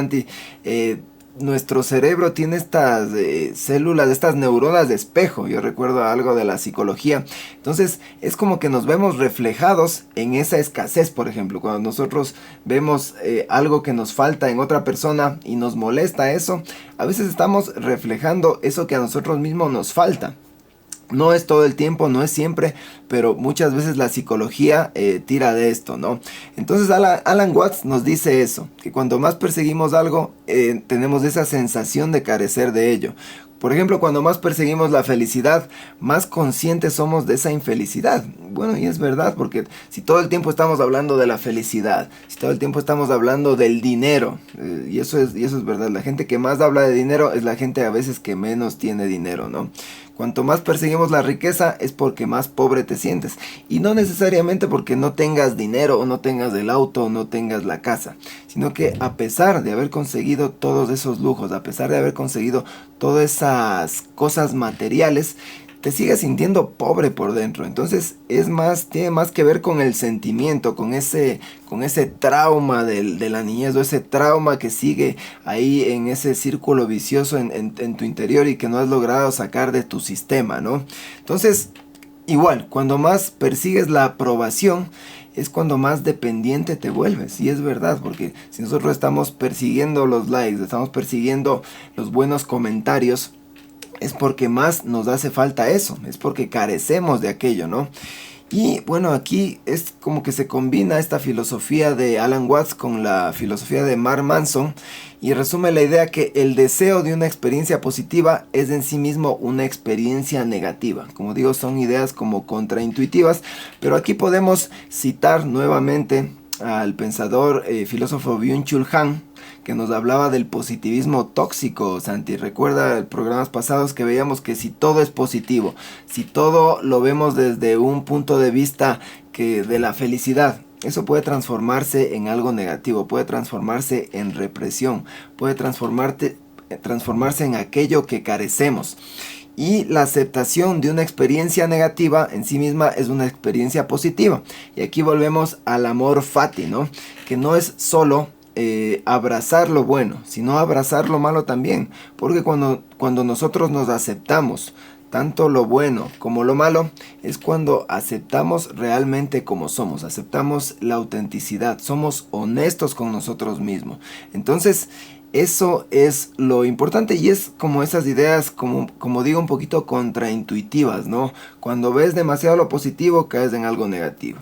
nuestro cerebro tiene estas células, estas neuronas de espejo. Yo recuerdo algo de la psicología. Entonces es como que nos vemos reflejados en esa escasez, por ejemplo. Cuando nosotros vemos algo que nos falta en otra persona y nos molesta eso, a veces estamos reflejando eso que a nosotros mismos nos falta. No es todo el tiempo, no es siempre, pero muchas veces la psicología tira de esto, ¿no? Entonces Alan Watts nos dice eso, que cuando más perseguimos algo, tenemos esa sensación de carecer de ello. Por ejemplo, cuando más perseguimos la felicidad, más conscientes somos de esa infelicidad. Bueno, y es verdad, porque si todo el tiempo estamos hablando de la felicidad, si todo el tiempo estamos hablando del dinero, y eso es verdad, la gente que más habla de dinero es la gente a veces que menos tiene dinero, ¿no? Cuanto más perseguimos la riqueza es porque más pobre te sientes. Y no necesariamente porque no tengas dinero o no tengas el auto o no tengas la casa. Sino que a pesar de haber conseguido todos esos lujos, a pesar de haber conseguido todas esas cosas materiales, te sigues sintiendo pobre por dentro. Entonces tiene más que ver con el sentimiento, con ese trauma de la niñez, o ese trauma que sigue ahí en ese círculo vicioso en tu interior y que no has logrado sacar de tu sistema, ¿no? Entonces, igual, cuando más persigues la aprobación, es cuando más dependiente te vuelves. Y es verdad, porque si nosotros estamos persiguiendo los likes, estamos persiguiendo los buenos comentarios, es porque más nos hace falta eso, es porque carecemos de aquello, ¿no? Y bueno, aquí es como que se combina esta filosofía de Alan Watts con la filosofía de Mark Manson, y resume la idea que el deseo de una experiencia positiva es en sí mismo una experiencia negativa. Como digo, son ideas como contraintuitivas, pero aquí podemos citar nuevamente al pensador filósofo Byung-Chul Han, que nos hablaba del positivismo tóxico. Santi, recuerda programas pasados que veíamos que si todo es positivo, si todo lo vemos desde un punto de vista de la felicidad, eso puede transformarse en algo negativo, puede transformarse en represión, puede transformarse en aquello que carecemos. Y la aceptación de una experiencia negativa en sí misma es una experiencia positiva. Y aquí volvemos al amor fati, ¿no? Que no es solo abrazar lo bueno, sino abrazar lo malo también. Porque cuando nosotros nos aceptamos, tanto lo bueno como lo malo, es cuando aceptamos realmente como somos, aceptamos la autenticidad, somos honestos con nosotros mismos. Entonces, eso es lo importante, y es como esas ideas, como digo, un poquito contraintuitivas, ¿no? Cuando ves demasiado lo positivo, caes en algo negativo.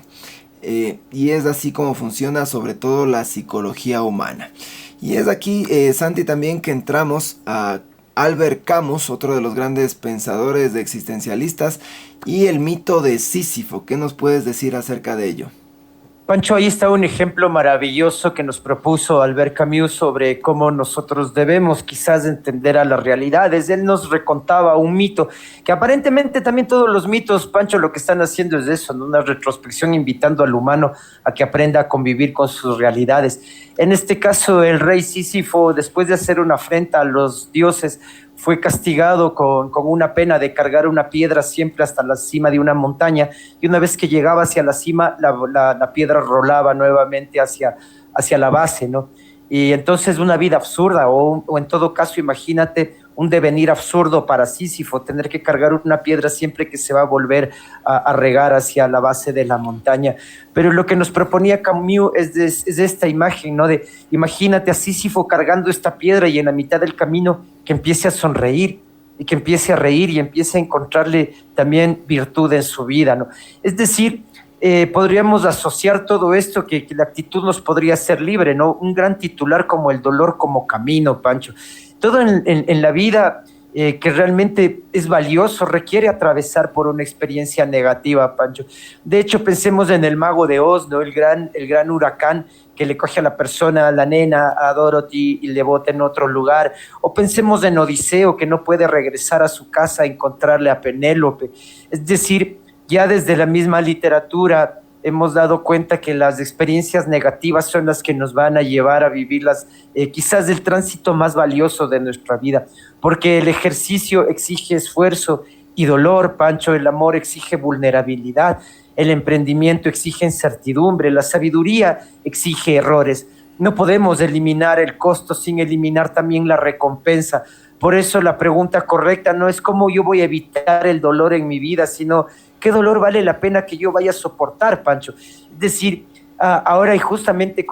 Y es así como funciona sobre todo la psicología humana. Y es aquí, Santi, también que entramos a Albert Camus, otro de los grandes pensadores existencialistas, y el mito de Sísifo. ¿Qué nos puedes decir acerca de ello? Pancho, ahí está un ejemplo maravilloso que nos propuso Albert Camus sobre cómo nosotros debemos quizás entender a las realidades. Él nos recontaba un mito, que aparentemente también todos los mitos, Pancho, lo que están haciendo es eso, ¿no? Una retrospección invitando al humano a que aprenda a convivir con sus realidades. En este caso, el rey Sísifo, después de hacer una afrenta a los dioses, fue castigado con una pena de cargar una piedra siempre hasta la cima de una montaña, y una vez que llegaba hacia la cima, la piedra rolaba nuevamente hacia la base, ¿no? Y entonces una vida absurda, o en todo caso, imagínate un devenir absurdo para Sísifo, tener que cargar una piedra siempre que se va a volver a regar hacia la base de la montaña. Pero lo que nos proponía Camus es esta imagen, ¿no? De imagínate a Sísifo cargando esta piedra y en la mitad del camino que empiece a sonreír y que empiece a reír y empiece a encontrarle también virtud en su vida, ¿no? Es decir, podríamos asociar todo esto, que la actitud nos podría ser libre, ¿no? Un gran titular como el dolor como camino, Pancho. Todo en la vida que realmente es valioso requiere atravesar por una experiencia negativa, Pancho. De hecho, pensemos en el Mago de Oz, ¿no? El gran huracán que le coge a la persona, a la nena, a Dorothy, y le bota en otro lugar. O pensemos en Odiseo, que no puede regresar a su casa a encontrarle a Penélope. Es decir, ya desde la misma literatura hemos dado cuenta que las experiencias negativas son las que nos van a llevar a vivirlas, quizás el tránsito más valioso de nuestra vida, porque el ejercicio exige esfuerzo y dolor, Pancho, el amor exige vulnerabilidad, el emprendimiento exige incertidumbre, la sabiduría exige errores. No podemos eliminar el costo sin eliminar también la recompensa. Por eso la pregunta correcta no es cómo yo voy a evitar el dolor en mi vida, sino qué dolor vale la pena que yo vaya a soportar, Pancho. Es decir, ahora y justamente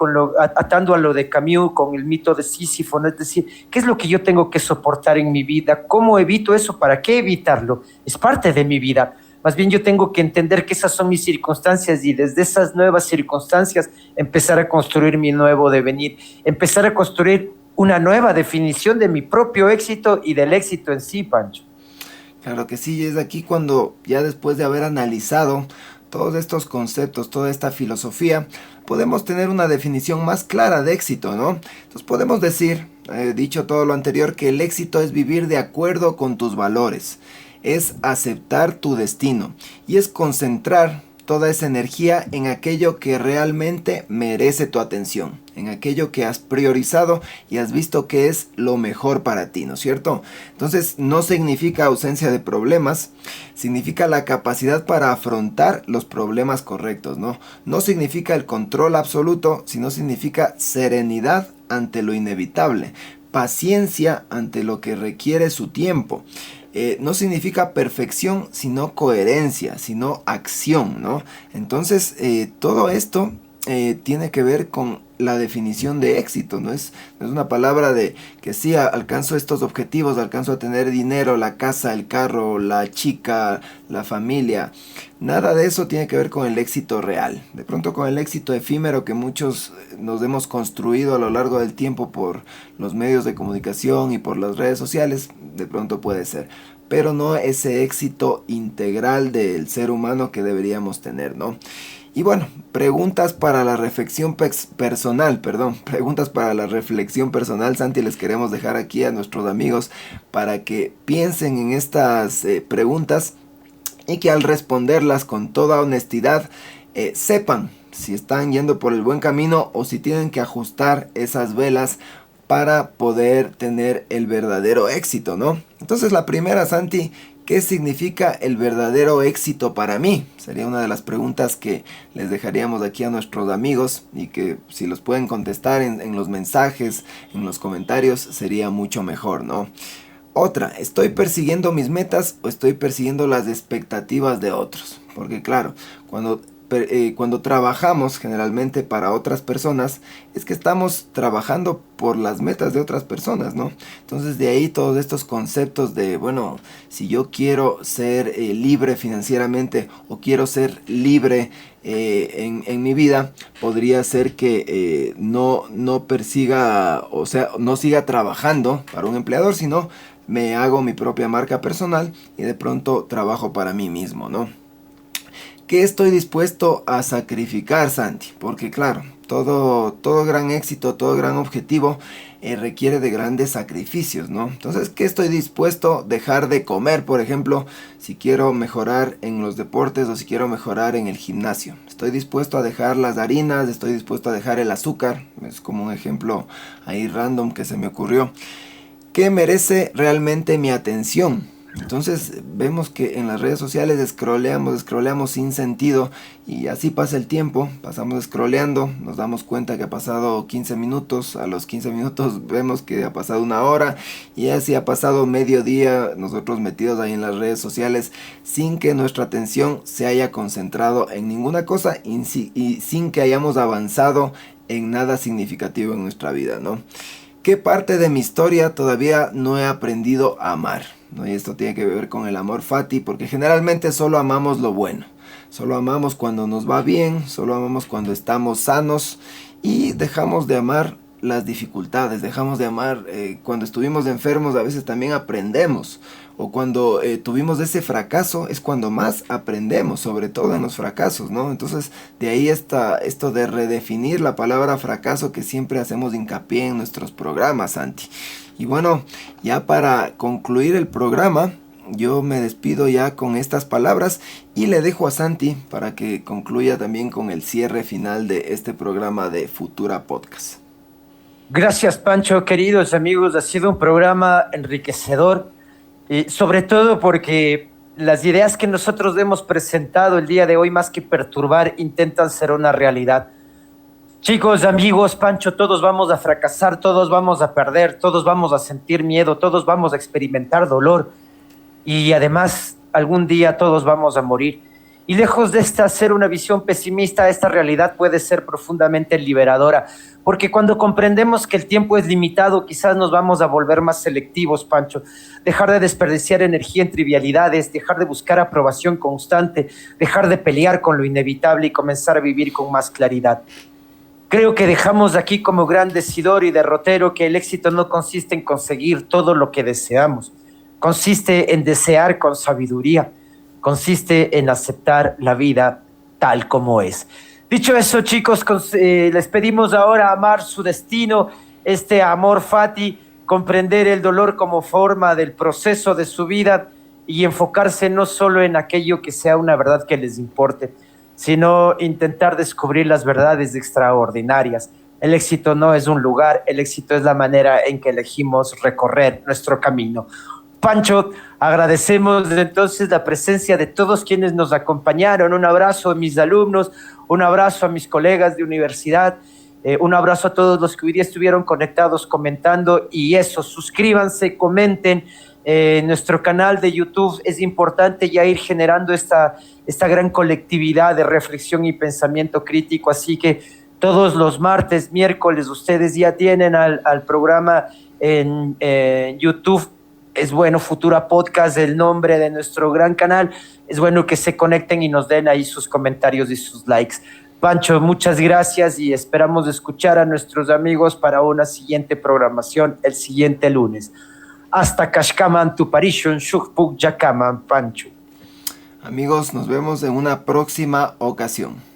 atando a lo de Camus con el mito de Sísifo, ¿no? Es decir, ¿qué es lo que yo tengo que soportar en mi vida? ¿Cómo evito eso? ¿Para qué evitarlo? Es parte de mi vida. Más bien yo tengo que entender que esas son mis circunstancias y desde esas nuevas circunstancias empezar a construir mi nuevo devenir, empezar a construir una nueva definición de mi propio éxito y del éxito en sí, Pancho. Claro que sí, es aquí cuando ya después de haber analizado todos estos conceptos, toda esta filosofía, podemos tener una definición más clara de éxito, ¿no? Entonces podemos decir, dicho todo lo anterior, que el éxito es vivir de acuerdo con tus valores, es aceptar tu destino y es concentrar toda esa energía en aquello que realmente merece tu atención, en aquello que has priorizado y has visto que es lo mejor para ti, ¿no es cierto? Entonces no significa ausencia de problemas, significa la capacidad para afrontar los problemas correctos, ¿no? No significa el control absoluto, sino significa serenidad ante lo inevitable, paciencia ante lo que requiere su tiempo. No significa perfección, sino coherencia, sino acción, ¿no? Entonces, todo esto tiene que ver con la definición de éxito, no es una palabra de que sí, alcanzo estos objetivos, alcanzo a tener dinero, la casa, el carro, la chica, la familia. Nada de eso tiene que ver con el éxito real. De pronto con el éxito efímero que muchos nos hemos construido a lo largo del tiempo por los medios de comunicación y por las redes sociales, de pronto puede ser. Pero no ese éxito integral del ser humano que deberíamos tener, ¿no? Y bueno, preguntas para la reflexión personal, Santi, les queremos dejar aquí a nuestros amigos para que piensen en estas preguntas y que al responderlas con toda honestidad sepan si están yendo por el buen camino o si tienen que ajustar esas velas para poder tener el verdadero éxito, ¿no? Entonces la primera, Santi, ¿qué significa el verdadero éxito para mí? Sería una de las preguntas que les dejaríamos aquí a nuestros amigos y que si los pueden contestar en los mensajes, en los comentarios, sería mucho mejor, ¿no? Otra, ¿estoy persiguiendo mis metas o estoy persiguiendo las expectativas de otros? Porque claro, cuando trabajamos generalmente para otras personas, es que estamos trabajando por las metas de otras personas, ¿no? Entonces de ahí todos estos conceptos de, bueno, si yo quiero ser libre financieramente o quiero ser libre en mi vida, podría ser que no persiga, o sea, no siga trabajando para un empleador, sino me hago mi propia marca personal y de pronto trabajo para mí mismo, ¿no? ¿Qué estoy dispuesto a sacrificar, Santi? Porque claro, todo gran éxito, todo gran objetivo requiere de grandes sacrificios, ¿no? Entonces, ¿qué estoy dispuesto a dejar de comer, por ejemplo, si quiero mejorar en los deportes o si quiero mejorar en el gimnasio? Estoy dispuesto a dejar las harinas, estoy dispuesto a dejar el azúcar, es como un ejemplo ahí random que se me ocurrió. ¿Qué merece realmente mi atención? Entonces vemos que en las redes sociales scrolleamos sin sentido y así pasa el tiempo, pasamos scrolleando, nos damos cuenta que ha pasado 15 minutos, a los 15 minutos vemos que ha pasado una hora y así ha pasado medio día nosotros metidos ahí en las redes sociales sin que nuestra atención se haya concentrado en ninguna cosa y sin que hayamos avanzado en nada significativo en nuestra vida, ¿no? ¿Qué parte de mi historia todavía no he aprendido a amar? ¿No? Y esto tiene que ver con el amor fati, porque generalmente solo amamos lo bueno. Solo amamos cuando nos va bien, solo amamos cuando estamos sanos y dejamos de amar las dificultades, dejamos de amar cuando estuvimos enfermos, a veces también aprendemos. O cuando tuvimos ese fracaso es cuando más aprendemos, sobre todo en los fracasos, ¿no? Entonces de ahí está esto de redefinir la palabra fracaso que siempre hacemos hincapié en nuestros programas, Santi. Y bueno, ya para concluir el programa, yo me despido ya con estas palabras y le dejo a Santi para que concluya también con el cierre final de este programa de Futura Podcast. Gracias, Pancho, queridos amigos, ha sido un programa enriquecedor. Sobre todo porque las ideas que nosotros hemos presentado el día de hoy, más que perturbar, intentan ser una realidad. Chicos, amigos, Pancho, todos vamos a fracasar, todos vamos a perder, todos vamos a sentir miedo, todos vamos a experimentar dolor y además algún día todos vamos a morir. Y lejos de esta ser una visión pesimista, esta realidad puede ser profundamente liberadora, porque cuando comprendemos que el tiempo es limitado, quizás nos vamos a volver más selectivos, Pancho. Dejar de desperdiciar energía en trivialidades, dejar de buscar aprobación constante, dejar de pelear con lo inevitable y comenzar a vivir con más claridad. Creo que dejamos aquí como gran decidor y derrotero que el éxito no consiste en conseguir todo lo que deseamos, consiste en desear con sabiduría, consiste en aceptar la vida tal como es. Dicho eso, chicos, les pedimos ahora amar su destino, este amor fati, comprender el dolor como forma del proceso de su vida y enfocarse no solo en aquello que sea una verdad que les importe, sino intentar descubrir las verdades extraordinarias. El éxito no es un lugar, el éxito es la manera en que elegimos recorrer nuestro camino. Pancho, agradecemos entonces la presencia de todos quienes nos acompañaron. Un abrazo a mis alumnos, un abrazo a mis colegas de universidad, un abrazo a todos los que hoy día estuvieron conectados comentando, y eso, suscríbanse, comenten. Nuestro canal de YouTube es importante ya ir generando esta gran colectividad de reflexión y pensamiento crítico, así que todos los martes, miércoles, ustedes ya tienen al programa en YouTube. Es bueno, Futura Podcast, el nombre de nuestro gran canal. Es bueno que se conecten y nos den ahí sus comentarios y sus likes. Pancho, muchas gracias y esperamos escuchar a nuestros amigos para una siguiente programación el siguiente lunes. Hasta Kashkaman, Tuparishun, Shukpuk, Yakaman, Pancho. Amigos, nos vemos en una próxima ocasión.